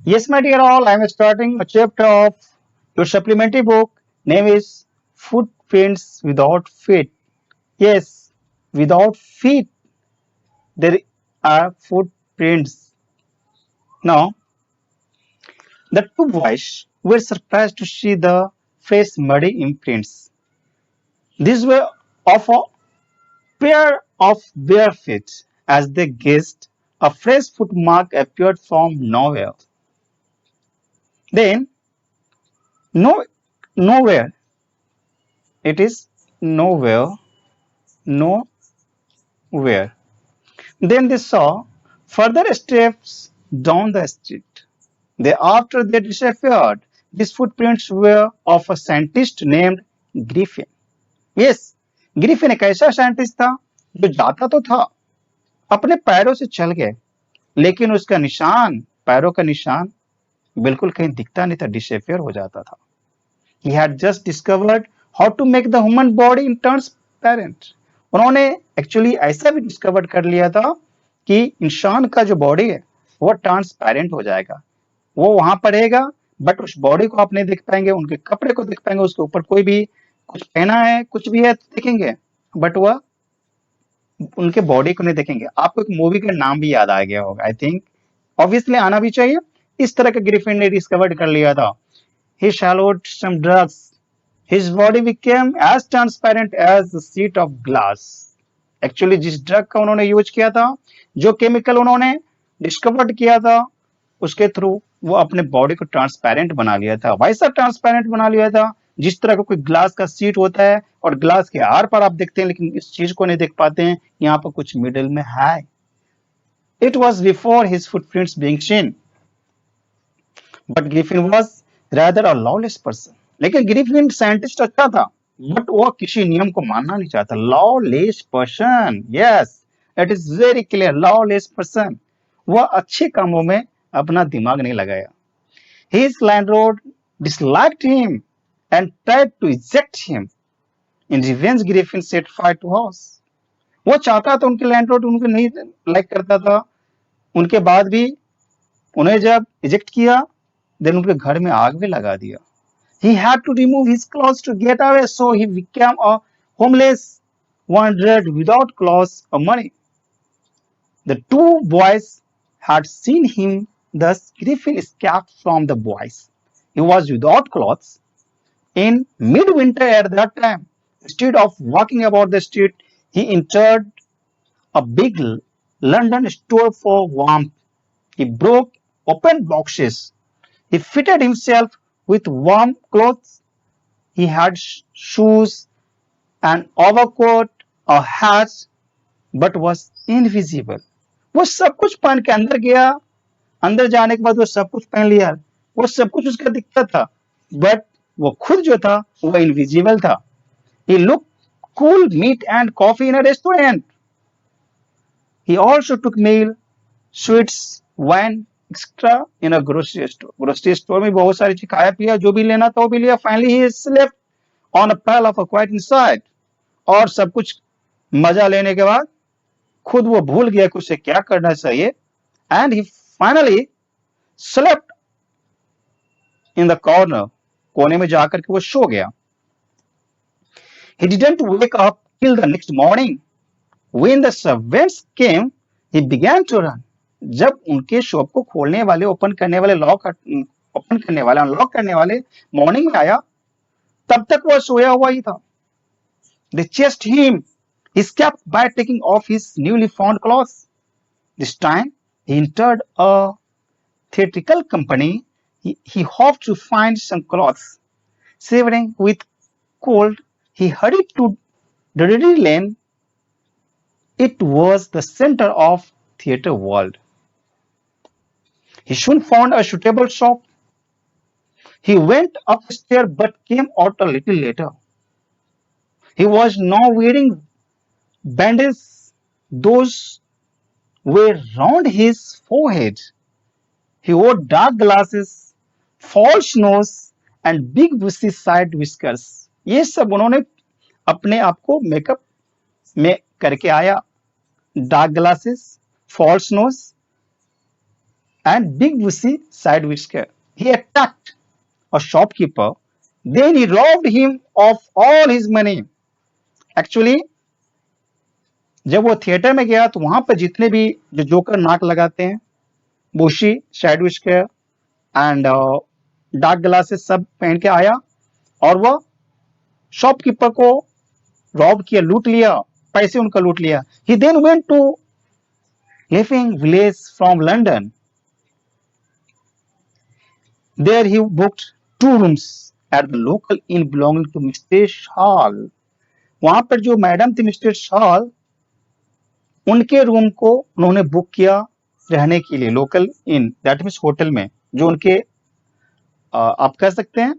Yes, my dear all, I am starting a chapter of your supplementary book. Name is Footprints Without Feet. Yes, without feet, there are footprints. Now, the two boys were surprised to see the fresh muddy imprints. These were of a pair of bare feet. As they gazed, a fresh footmark appeared from nowhere. Then, no, nowhere, it is nowhere, nowhere. Then they saw further steps down the street. After they disappeared, these footprints were of a scientist named Griffin. Yes, Griffin एक ऐसा scientist था जो जाता तो था, अपने पैरों से चल गए, लेकिन उसका निशान, पैरों का निशान बिल्कुल कहीं दिखता नहीं था, डिसअपियर हो जाता था. He had just discovered how to make the human body transparent. उन्होंने एक्चुअली ऐसा भी डिस्कवर कर लिया था कि इंसान का जो बॉडी है वो ट्रांसपेरेंट हो जाएगा. वो वहां पर रहेगा बट उस बॉडी को आप नहीं देख पाएंगे, उनके कपड़े को देख पाएंगे, उसके ऊपर कोई भी कुछ पहना है, कुछ भी है तो देखेंगे, बट वह उनके बॉडी को नहीं देखेंगे. आपको एक मूवी का नाम भी याद आ गया होगा, आई थिंक ऑब्वियसली आना भी चाहिए. इस तरह के ग्रिफिन ने डिस्कवर कर लिया था. He swallowed some drugs. His body became as transparent as a sheet of glass. Actually जिस ड्रग का उन्होंने यूज किया था, जो केमिकल उन्होंने डिस्कवर किया था, उसके थ्रू वो अपने बॉडी को ट्रांसपेरेंट बना लिया था. वैसा ट्रांसपेरेंट बना लिया था जिस तरह का कोई ग्लास का शीट होता है और ग्लास के आर पर आप देखते हैं लेकिन इस चीज को नहीं देख पाते हैं, यहाँ पर कुछ मिडिल में है. It was before his footprints being seen, but Griffin was rather a lawless person. लेकिन ग्रिफिन साइंटिस्ट अच्छा था बट वो किसी नियम को मानना नहीं चाहता. Lawless person, yes, it is very clear, lawless person. वह अच्छे कामों में अपना दिमाग नहीं लगाया. His landlord disliked him and tried to eject him. In revenge, Griffin set fire to house. वो चाहता था, उनके लैंडलॉर्ड उनको नहीं लाइक करता था, उनके बाद भी उन्हें जब इजेक्ट किया देन उनके घर में आग भी लगा दिया. He had to remove his clothes to get away, so he became a homeless wanderer without clothes or money. The two boys had seen him, thus Griffin escaped from the boys. He was without clothes in midwinter at that time. Instead of walking about the street, he entered a big London store for warmth. He broke open boxes. He fitted himself with warm clothes. He had shoes, an overcoat, a hat, but was invisible. वो सब कुछ पहन के अंदर गया, अंदर जाने के बाद वो सब कुछ पहन लिया, वो सब कुछ उसका दिखता था, बट वो खुद जो था वो इनविजिबल था. He looked cool, meat and coffee in a restaurant. He also took meal, sweets, wine, extra in a grocery store. Grocery store में बहुत सारी चीज खाया पिया, जो भी लेना था वो भी लिया. Finally he slept on a pile of a quite inside. और सब कुछ मजा लेने के बाद खुद वो भूल गया कि उसे क्या करना चाहिए. And he finally slept in the corner. कोने में जाकर के वो सो गया. He didn't wake up till the next morning. When the servants came, he began to run. जब उनके शॉप को खोलने वाले, ओपन करने वाले, ओपन करने वाले, अनलॉक करने वाले मॉर्निंग में आया, तब तक वह सोया हुआ ही था. They chased him. He escaped by taking off his newly found clothes. This time, he entered a theatrical company. He hoped to find some clothes. Shivering with cold, he hurried to Drury Lane. It was the center of theatre world. He soon found a suitable shop. He went upstairs but came out a little later. He was now wearing bandages. Those were round his forehead. He wore dark glasses, false nose and big bushy side whiskers. ये सब उन्होंने अपने आप को makeup में करके आया. Dark glasses, false nose and big wussy side whisker. He attacked a shopkeeper. Then he robbed him of all his money. Actually, जब वो थिएटर में गया तो वहां पर जितने भी जो जोकर नाक लगाते हैं, bushy, side whisker and dark glasses सब पहन के आया और वह शॉपकीपर को रॉब किया, लूट लिया, पैसे उनका लूट लिया. He then went to living village from London. There he booked 2 rooms at the local inn belonging to Mr. Hall. वहां पर जो मैडम थी मिस्टर हॉल, उनके रूम को उन्होंने बुक किया रहने के लिए local in, that means hotel में, जो उनके आप कह सकते हैं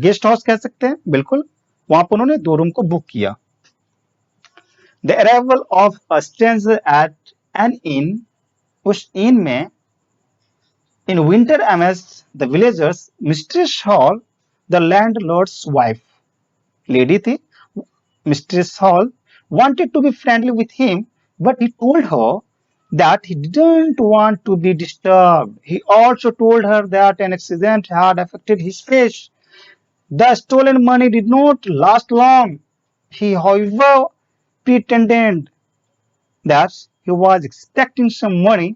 गेस्ट हाउस कह सकते हैं, बिल्कुल. वहां पर उन्होंने 2 रूम को बुक किया. The arrival of a stranger at an inn, उस इन में, in winter amest the villagers, mistress Hall the landlord's wife, lady थी, mistress Hall wanted to be friendly with him, but he told her that he didn't want to be disturbed. He also told her that an accident had affected his face. The stolen money did not last long. He, however, pretended that he was expecting some money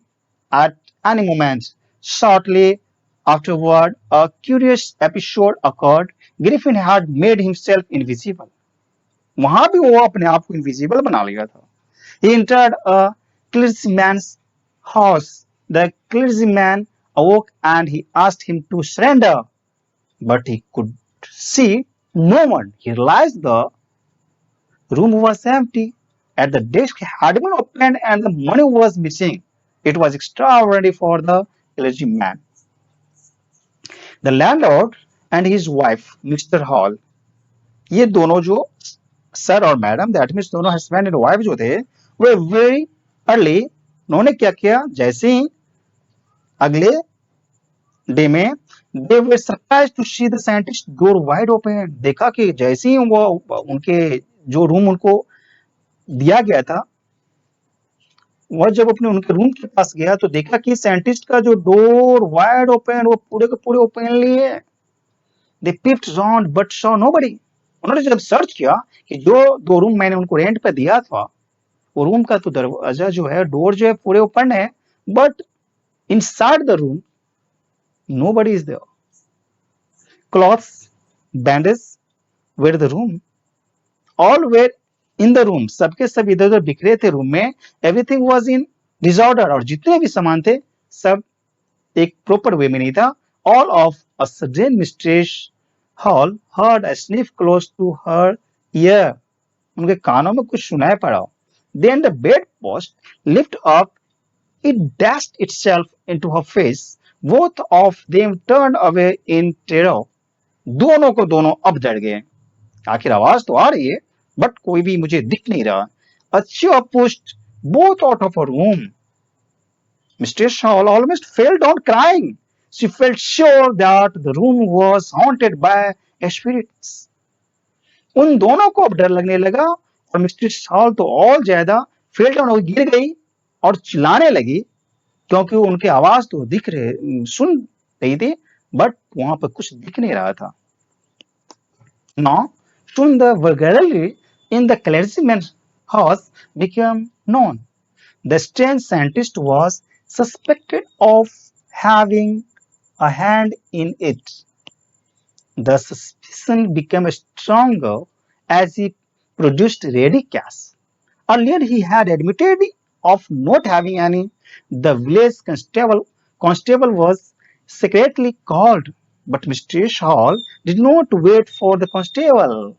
at any moment. Shortly afterward, a curious episode occurred. Griffin had made himself invisible. वहां भी वो अपने आप को invisible बना लिया था. He entered a clergyman's house. The clergyman awoke and he asked him to surrender, but he could see no one. He realized the room was empty. At the desk had been opened and the money was missing. It was extraordinary for the clergyman. The landlord and his wife, Mr. Hall, ये दोनों जो sir और madam, that means दोनों husband and wife जो थे, वे very early, उन्होंने क्या किया, जैसे ही अगले डे में, they were surprised to see the scientist door wide open. देखा कि जैसे ही वो उनके जो रूम उनको दिया गया था, वह जब अपने उनके रूम के पास गया तो देखा कि साइंटिस्ट का जो डोर वाइड ओपन, वो पूरे के पूरे ओपन लिए. They picked round but saw nobody. उन्होंने जब सर्च किया कि जो 2 रूम मैंने उनको रेंट पे दिया था, वो रूम का तो दरवाजा जो है, डोर जो है, पूरे ओपन है, but inside the room nobody is there. Clothes, bandage where the room, all where in the room. सबके सब इधर उधर बिखरे थे रूम में. Everything was in disorder. और जितने भी सामान थे सब एक प्रॉपर वे में नहीं था. All of a sudden mistress hall heard a sniff close to her ear. उनके कानों में कुछ सुनाई पड़ा. Then the bedpost lifted up. It dashed itself into her face. Both of them turned away in terror. दोनों को दोनों अब डर गए. आखिर आवाज तो आ रही है, बट कोई भी मुझे दिख नहीं रहा. A chair pushed both out of her room. Mistress Hall almost fell down crying. She felt sure that the room was haunted by spirits. उन दोनों को अब डर लगने लगा और मिस्ट्रेस हॉल तो और ज्यादा फेल डाउन हो, गिर गई और चिल्लाने लगी, क्योंकि उनकी आवाज तो सुन रही थी, बट वहां पर कुछ दिख नहीं रहा था. Now, soon the vulgarity in the clergyman's house became known. The strange scientist was suspected of having a hand in it. The suspicion became stronger as he produced ready cash. Earlier he had admitted of not having any. The village constable was secretly called, but Mistress Hall did not wait for the constable.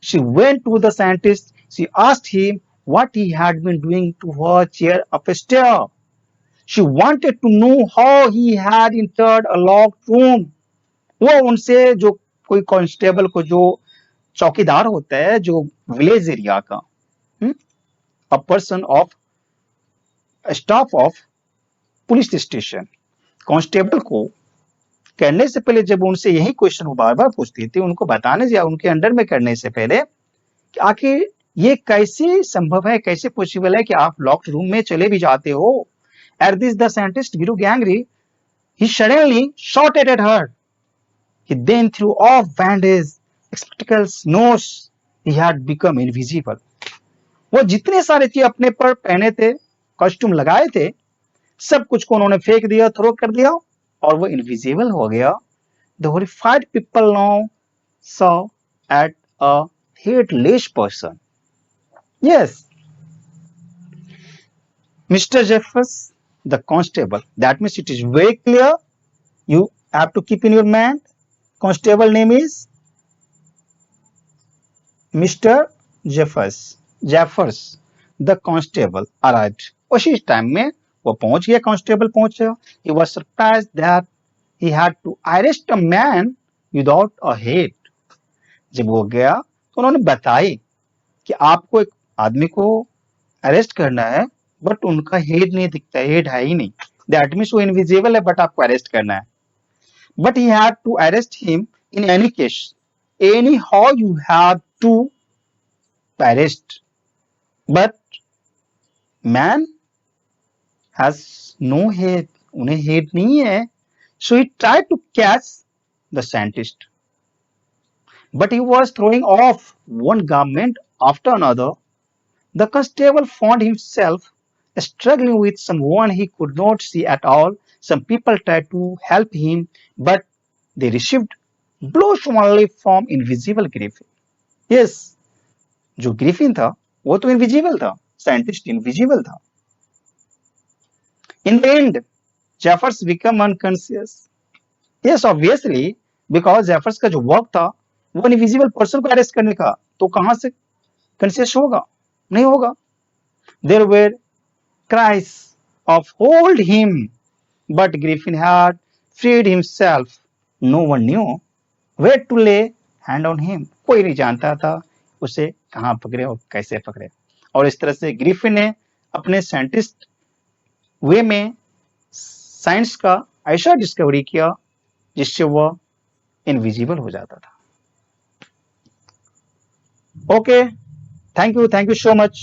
She went to the scientist. She asked him what he had been doing to her chair upstairs. She wanted to know how he had entered a locked room. वो उनसे, जो कोई constable को, जो चौकीदार होता है जो विलेज एरिया का, a person of staff of police station, constable को करने से पहले जब उनसे यही क्वेश्चन वो बार बार पूछती थी, उनको बताने या उनके अंडर में करने से पहले, कि आखिर ये कैसे संभव है, कैसे पॉसिबल है कि आप लॉक्ड रूम में चले भी जाते हो, At this, the scientist grew angry. He suddenly shouted at her. He then threw off bandage, spectacles, nose. He had become invisible. वो जितने सारे चीज अपने पर पहने थे, कॉस्ट्यूम लगाए थे, सब कुछ को उन्होंने फेंक दिया, थ्रो कर दिया और वो इनविजिबल हो गया. The horrified people now saw at a headless person. Yes, Mr. Jeffers, the constable. That means it is very clear. You have to keep in your mind. Constable name is Mr. Jeffers. Jeffers, the constable arrived. उसी time में वो पहुंच गया, constable पहुंच गया. He was surprised that he had to arrest a man without a head. जब वो गया तो उन्होंने बताई कि आपको एक आदमी को अरेस्ट करना है, बट उनका हेड नहीं दिखता, हेड है ही नहीं. दैट मीन्स वो इनविजिबल है, बट आपको अरेस्ट करना है. But he had to arrest him in any case. Anyhow you have to arrest. But man has no head. उन्हें हेड नहीं है. So he try to catch the scientist, but he was throwing off one garment after another. The constable found himself struggling with someone he could not see at all. Some people tried to help him, but they received blows only from invisible Griffin. Yes, जो Griffin था वो तो invisible था, scientist invisible था. In the end, Jeffers became unconscious. Yes, obviously, because Jeffers का जो work था वो इनविजिबल पर्सन को अरेस्ट करने का, तो कहां से कॉन्शियस होगा? नहीं होगा. There were cries of hold him, but Griffin had freed himself. No one knew where to lay hand on him. कोई नहीं जानता था उसे कहां पकड़े और कैसे पकड़े. और इस तरह से ग्रिफिन ने अपने साइंटिस्ट वे में साइंस का ऐसा डिस्कवरी किया जिससे वह इनविजिबल हो जाता था. Okay, thank you so much.